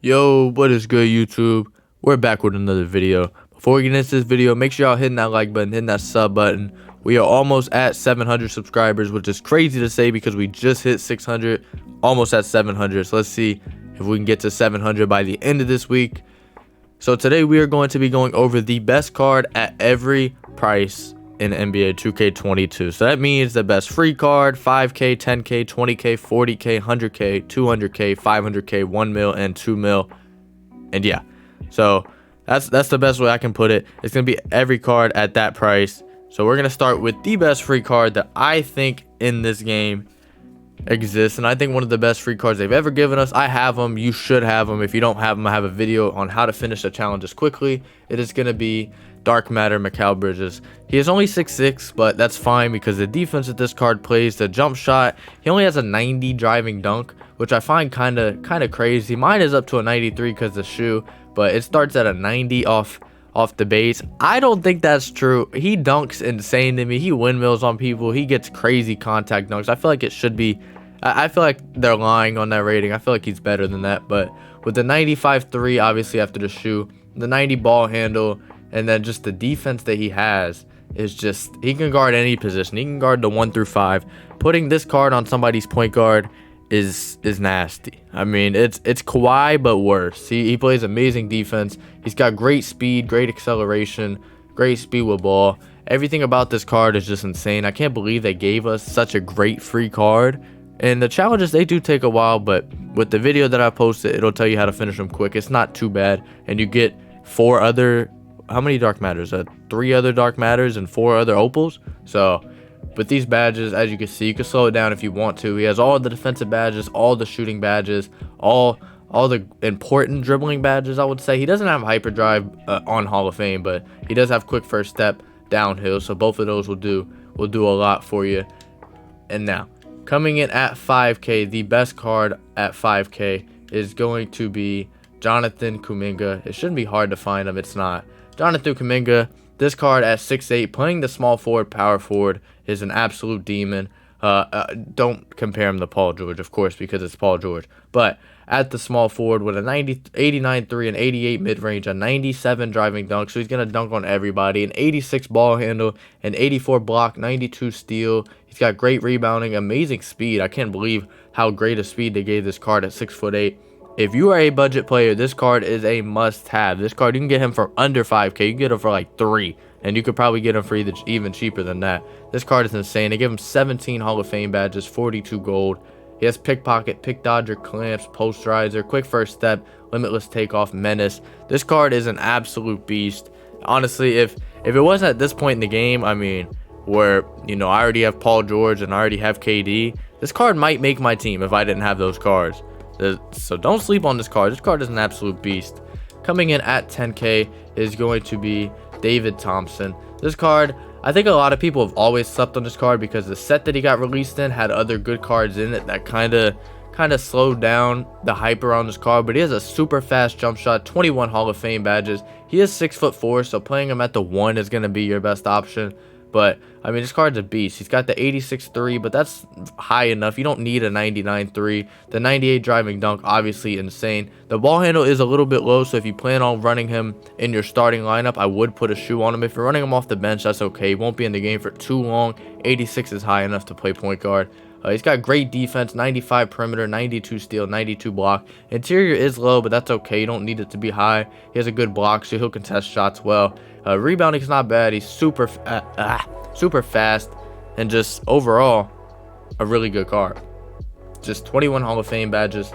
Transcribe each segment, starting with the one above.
Yo, what is good, YouTube? We're back with another video. Before we get into this video, make sure y'all hitting that like button, hitting that sub button. We are almost at 700 subscribers, which is crazy to say because we just hit 600, almost at 700. So let's see if we can get to 700 by the end of this week. So today we are going to be going over the best card at every price in NBA 2K22. So that means the best free card, 5K, 10K, 20K, 40K, 100K, 200K, 500K, 1 mil, and 2 mil. And yeah, so that's the best way I can put it. It's going to be every card at that price. So we're going to start with the best free card that I think in this game exists, and I think one of the best free cards they've ever given us. I have them. You should have them. If you don't have them, I have a video on how to finish the challenges quickly. It is going to be Dark Matter Mikal Bridges. He is only 6'6", but that's fine because the defense that this card plays, the jump shot, he only has a 90 driving dunk, which I find kind of crazy. Mine is up to a 93 because the shoe, but it starts at a 90 off the base. I don't think that's true. He dunks insane to me. He windmills on people. He gets crazy contact dunks. I feel like it should be, I feel like they're lying on that rating. I feel like he's better than that. But with the 95-3, obviously after the shoe, the 90 ball handle, and then just the defense that he has is just, he can guard any position. He can guard the 1 through 5. Putting this card on somebody's point guard is nasty. I mean, it's Kawhi but worse. He plays amazing defense. He's got great speed, great acceleration, great speed with ball. Everything about this card is just insane. I can't believe they gave us such a great free card. And the challenges, they do take a while, but with the video that I posted, it'll tell you how to finish them quick. It's not too bad. And you get 4 other, how many Dark Matters? 3 other Dark Matters and 4 other Opals. So with these badges, as you can see, you can slow it down if you want to. He has all the defensive badges, all the shooting badges, all the important dribbling badges, I would say. He doesn't have hyperdrive on Hall of Fame, but he does have quick first step downhill, so both of those will do a lot for you. And now, coming in at 5K, the best card at 5K is going to be Jonathan Kuminga. It shouldn't be hard to find him. It's not. Jonathan Kuminga, this card at 6'8", playing the small forward, power forward, is an absolute demon. Don't compare him to Paul George, of course, because it's Paul George. But at the small forward with a 89 3 and 88 mid-range, a 97 driving dunk, so he's going to dunk on everybody, an 86 ball handle, an 84 block, 92 steal. He's got great rebounding, amazing speed. I can't believe how great a speed they gave this card at 6'8". If you are a budget player, this card is a must-have. This card, you can get him for under 5K. You can get him for like 3, and you could probably get him for even cheaper than that. This card is insane. They give him 17 Hall of Fame badges, 42 gold. He has pickpocket, pick dodger, clamps, posterizer, quick first step, limitless takeoff, menace. This card is an absolute beast. Honestly, if it wasn't at this point in the game, I mean, where, you know, I already have Paul George and I already have KD, this card might make my team if I didn't have those cards. So don't sleep on this card. This card is an absolute beast. Coming in at 10K is going to be David Thompson. This card, I think a lot of people have always slept on this card because the set that he got released in had other good cards in it that kind of slowed down the hype around this card. But he has a super fast jump shot, 21 Hall of Fame badges. He is 6'4", so playing him at the 1 is going to be your best option. But, I mean, this card's a beast. He's got the 86-3, but that's high enough. You don't need a 99-3. The 98 driving dunk, obviously insane. The ball handle is a little bit low, so if you plan on running him in your starting lineup, I would put a shoe on him. If you're running him off the bench, that's okay. He won't be in the game for too long. 86 is high enough to play point guard. He's got great defense, 95 perimeter, 92 steal, 92 block. Interior is low, but that's okay. You don't need it to be high. He has a good block, so he'll contest shots well. Rebounding is not bad. He's super fast, and just overall a really good card. Just 21 Hall of Fame badges.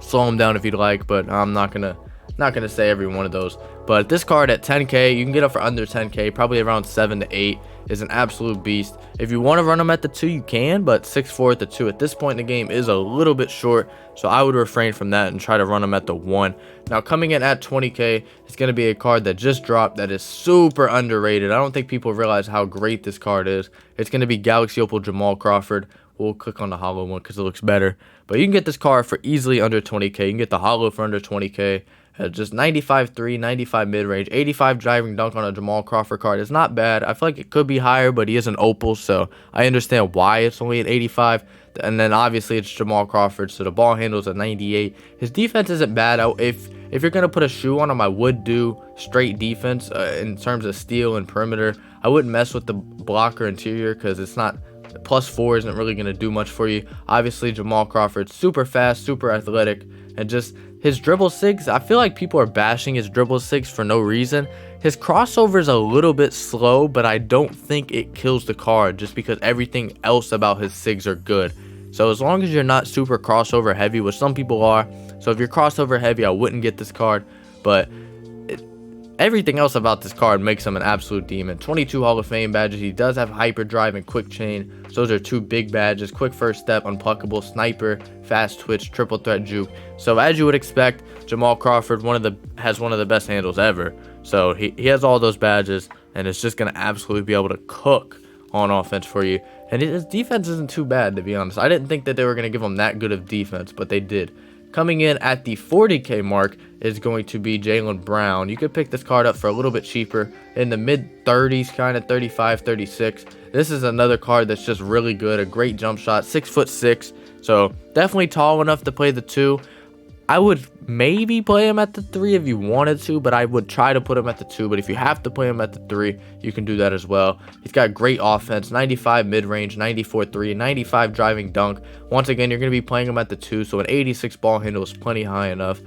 Slow him down if you'd like, but I'm not gonna say every one of those. But this card at 10K, you can get it for under 10K, probably around 7 to 8, is an absolute beast. If you want to run him at the 2, you can, but 6'4" at the 2 at this point in the game is a little bit short, so I would refrain from that and try to run him at the 1. Now, coming in at 20K, it's going to be a card that just dropped that is super underrated. I don't think people realize how great this card is. It's going to be Galaxy Opal Jamal Crawford. We'll click on the hollow one because it looks better. But you can get this card for easily under 20K. You can get the hollow for under 20K. Just 95-3, 95 mid-range, 85 driving dunk on a Jamal Crawford card. It's not bad. I feel like it could be higher, but he is an opal, so I understand why it's only at 85. And then obviously it's Jamal Crawford, so the ball handle's a 98. His defense isn't bad. If you're gonna put a shoe on him, I would do straight defense in terms of steal and perimeter. I wouldn't mess with the blocker interior because it's not +4 isn't really gonna do much for you. Obviously Jamal Crawford, super fast, super athletic, and just his dribble sigs. I feel like people are bashing his dribble sigs for no reason. His crossover is a little bit slow, but I don't think it kills the card just because everything else about his sigs are good. So as long as you're not super crossover heavy, which some people are, so if you're crossover heavy, I wouldn't get this card. But everything else about this card makes him an absolute demon. 22 Hall of Fame badges. He does have hyperdrive and quick chain. So those are 2 big badges. Quick first step, unpluckable, sniper, fast twitch, triple threat juke. So as you would expect, Jamal Crawford has one of the best handles ever. So he has all those badges, and it's just going to absolutely be able to cook on offense for you. And his defense isn't too bad, to be honest. I didn't think that they were going to give him that good of defense, but they did. Coming in at the 40K mark is going to be Jaylen Brown. You could pick this card up for a little bit cheaper in the mid 30s, kind of 35, 36. This is another card that's just really good. A great jump shot, 6'6", so definitely tall enough to play the 2. I would maybe play him at the 3 if you wanted to, but I would try to put him at the 2. But if you have to play him at the 3, you can do that as well. He's got great offense, 95 mid-range, 94 3, 95 driving dunk. Once again, you're going to be playing him at the 2, so an 86 ball handle is plenty high enough.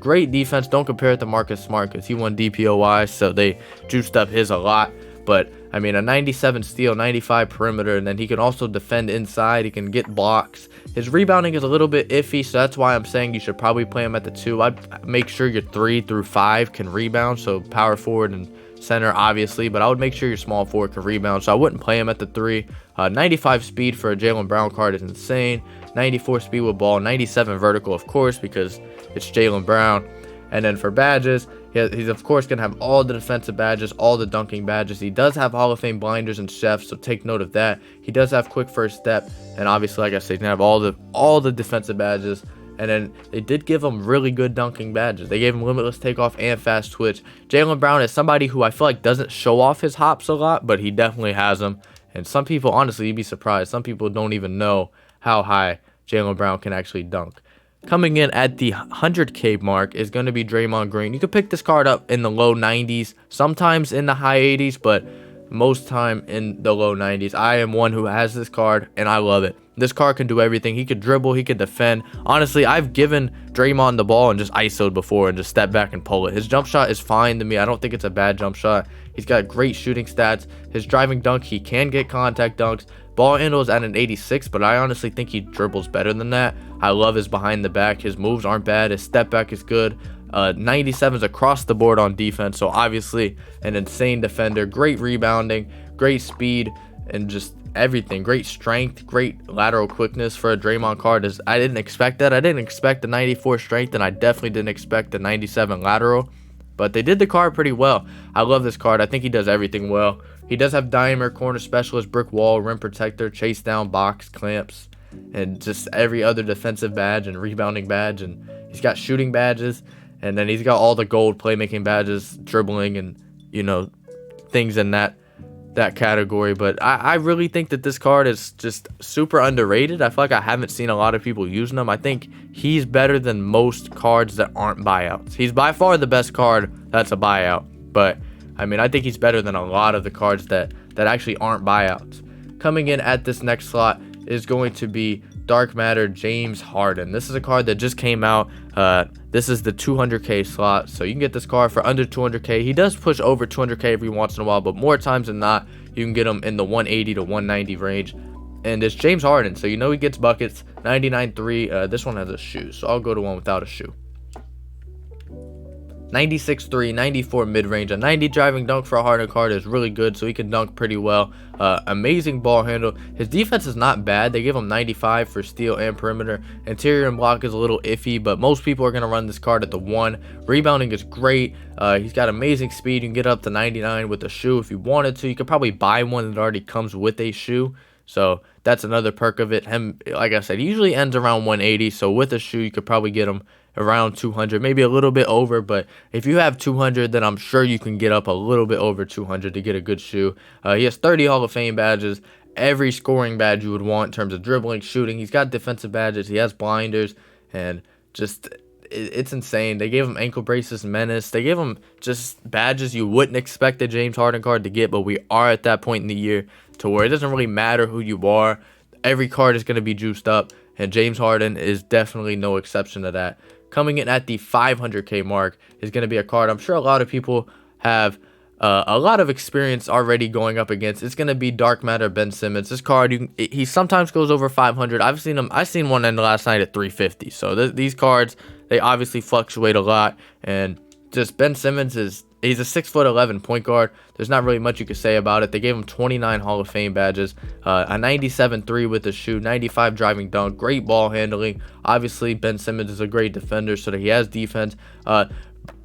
Great defense. Don't compare it to Marcus Smart because he won DPOY, so they juiced up his a lot. But I mean, a 97 steal, 95 perimeter, and then he can also defend inside. He can get blocks. His rebounding is a little bit iffy, so that's why I'm saying you should probably play him at the 2. I'd make sure your 3 through 5 can rebound, so power forward and center obviously, but I would make sure your small forward can rebound, so I wouldn't play him at the 3. 95 speed for a Jaylen Brown card is insane. 94 speed with ball, 97 vertical, of course, because it's Jaylen Brown. And then for badges, he's of course going to have all the defensive badges, all the dunking badges. He does have Hall of Fame blinders and chefs, so take note of that. He does have quick first step, and obviously, like I said, he's going to have all the defensive badges. And then they did give him really good dunking badges. They gave him limitless takeoff and fast twitch. Jaylen Brown is somebody who I feel like doesn't show off his hops a lot, but he definitely has them. And some people, honestly, you'd be surprised. Some people don't even know how high Jaylen Brown can actually dunk. Coming in at the 100K mark is going to be Draymond Green. You could pick this card up in the low 90s, sometimes in the high 80s, but most time in the low 90s. I am one who has this card, and I love it. This card can do everything. He could dribble, he could defend. Honestly, I've given Draymond the ball and just ISO'd before and just step back and pull it. His jump shot is fine to me. I don't think it's a bad jump shot. He's got great shooting stats. His driving dunk, he can get contact dunks. Ball handle is at an 86, but I honestly think he dribbles better than that. I love his behind the back. His moves aren't bad. His step back is good. 97s across the board on defense, so obviously an insane defender. Great rebounding, great speed, and just everything. Great strength, great lateral quickness for a Draymond card. I didn't expect that. I didn't expect the 94 strength, and I definitely didn't expect the 97 lateral. But they did the card pretty well. I love this card. I think he does everything well. He does have dimer, corner specialist, brick wall, rim protector, chase down, box, clamps, and just every other defensive badge and rebounding badge. And he's got shooting badges. And then he's got all the gold playmaking badges, dribbling, and, you know, things in that category. But I really think that this card is just super underrated. I feel like I haven't seen a lot of people using him. I think he's better than most cards that aren't buyouts. He's by far the best card that's a buyout. But, I mean, I think he's better than a lot of the cards that actually aren't buyouts. Coming in at this next slot is going to be Dark Matter James Harden. This is a card that just came out. This is the 200K slot, so you can get this card for under 200K. He does push over 200K every once in a while, but more times than not, you can get him in the 180 to 190 range. And it's James Harden, so you know he gets buckets. 99.3. This one has a shoe, so I'll go to one without a shoe. 96.3, 94 mid-range, a 90 driving dunk for a Harden card is really good, so he can dunk pretty well. Amazing ball handle. His defense is not bad. They give him 95 for steal and perimeter. Interior and block is a little iffy, but most people are going to run this card at the 1. Rebounding is great. He's got amazing speed. You can get up to 99 with a shoe if you wanted to. You could probably buy one that already comes with a shoe. So that's another perk of it. Him, like I said, he usually ends around 180. So with a shoe, you could probably get him around 200, maybe a little bit over. But if you have 200, then I'm sure you can get up a little bit over 200 to get a good shoe. He has 30 Hall of Fame badges. every scoring badge you would want in terms of dribbling, shooting. He's got defensive badges. He has blinders, and just it's insane. They gave him ankle braces, menace. They gave him just badges you wouldn't expect a James Harden card to get, but we are at that point in the year to where it doesn't really matter who you are. Every card is going to be juiced up, and James Harden is definitely no exception to that. Coming in at the 500K mark is going to be a card I'm sure a lot of people have a lot of experience already going up against. It's going to be Dark Matter Ben Simmons. This card, he sometimes goes over 500. I seen one end last night at 350. So these cards, they obviously fluctuate a lot. And just Ben Simmons he's a 6'11" point guard. There's not really much you could say about it. They gave him 29 Hall of Fame badges, a 97-3 with the shoe, 95 driving dunk, great ball handling. Obviously, Ben Simmons is a great defender, so that he has defense.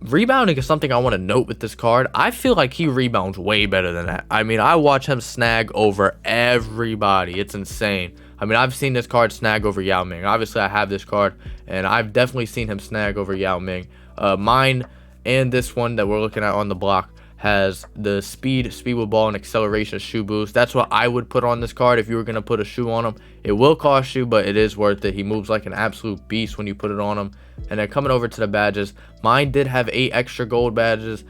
Rebounding is something I want to note with this card. I feel like he rebounds way better than that. I mean, I watch him snag over everybody. It's insane. I mean, I've seen this card snag over Yao Ming. Obviously, I have this card, and I've definitely seen him snag over Yao Ming. Mine and this one that we're looking at on the block has the speed with ball, and acceleration shoe boost. That's what I would put on this card if you were going to put a shoe on him. It will cost you, but it is worth it. He moves like an absolute beast when you put it on him. And then coming over to the badges, mine did have 8 extra gold badges.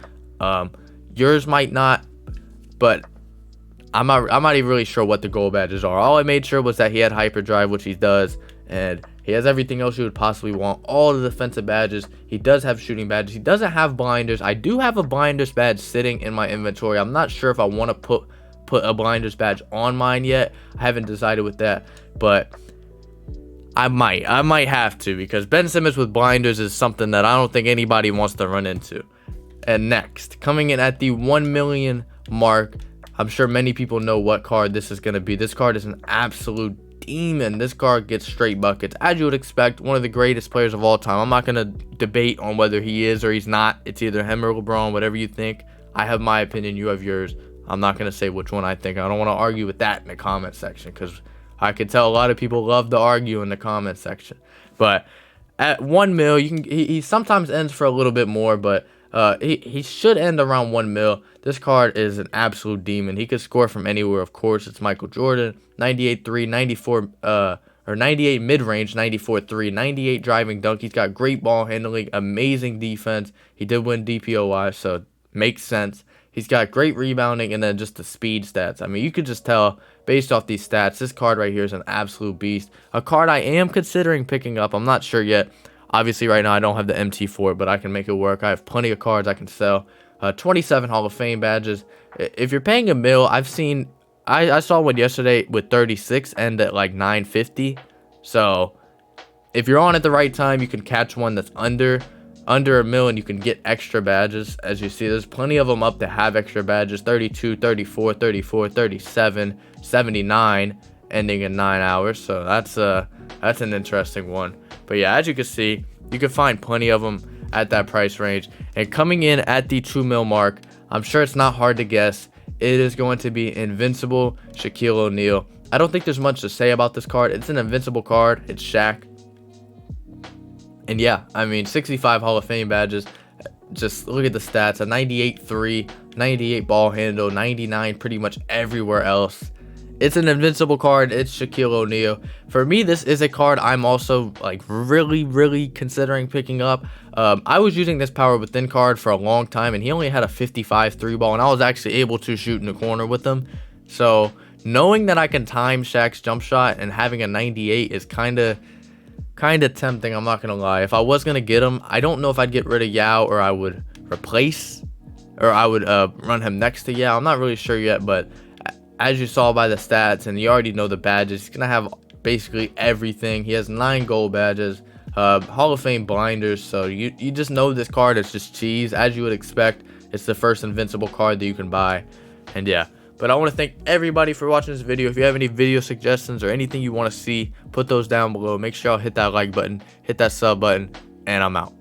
Yours might not, but I'm not even really sure what the gold badges are. All I made sure was that he had hyperdrive, which he does, and he has everything else you would possibly want. All the defensive badges. He does have shooting badges. He doesn't have blinders. I do have a blinders badge sitting in my inventory. I'm not sure if I want to put a blinders badge on mine yet. I haven't decided with that, but I might have to, because Ben Simmons with blinders is something that I don't think anybody wants to run into. And next, coming in at the 1 million mark, I'm sure many people know what card this is going to be. This card is an absolute demon. This card gets straight buckets, as you would expect. One of the greatest players of all time. I'm not going to debate on whether he is or he's not. It's either him or LeBron, whatever you think. I have my opinion, you have yours. I'm not going to say which one I think. I don't want to argue with that in the comment section, because I could tell a lot of people love to argue in the comment section. But at 1 mil, he sometimes ends for a little bit more, but he should end around 1 mil. This card is an absolute demon. He could score from anywhere, of course. It's Michael Jordan. 98-3, 94 or 98 mid-range, 94-3, 98 driving dunk. He's got great ball handling, amazing defense. He did win DPOY, so makes sense. He's got great rebounding, and then just the speed stats. I mean, you could just tell based off these stats, this card right here is an absolute beast. A card I am considering picking up. I'm not sure yet. Obviously, right now, I don't have the MT for it, but I can make it work. I have plenty of cards I can sell. 27 Hall of Fame badges. If you're paying a mil, I saw one yesterday with 36 end at like 950. So if you're on at the right time, you can catch one that's under a mil, and you can get extra badges. As you see, there's plenty of them up that have extra badges. 32, 34, 34, 37, 79, ending in 9 hours. So that's an interesting one. But yeah, as you can see, you can find plenty of them at that price range. And coming in at the 2 mil mark, I'm sure it's not hard to guess. It is going to be Invincible Shaquille O'Neal. I don't think there's much to say about this card. It's an invincible card. It's Shaq. And yeah, I mean, 65 Hall of Fame badges. Just look at the stats. A 98-3, 98 ball handle, 99 pretty much everywhere else. It's an invincible card. It's Shaquille O'Neal. For me, this is a card I'm also like really considering picking up. I was using this power within card for a long time, and he only had a 55 3 ball, and I was actually able to shoot in the corner with him. So knowing that I can time Shaq's jump shot and having a 98 is kind of tempting. I'm not gonna lie. If I was gonna get him, I don't know if I'd get rid of Yao, or I would replace, or I would run him next to Yao. I'm not really sure yet, but as you saw by the stats, and you already know the badges, he's gonna have basically everything. He has 9 gold badges, Hall of Fame blinders, so you just know this card is just cheese. As you would expect, it's the first invincible card that you can buy. And yeah, but I want to thank everybody for watching this video. If you have any video suggestions or anything you want to see, put those down below. Make sure y'all hit that like button, hit that sub button, and I'm out.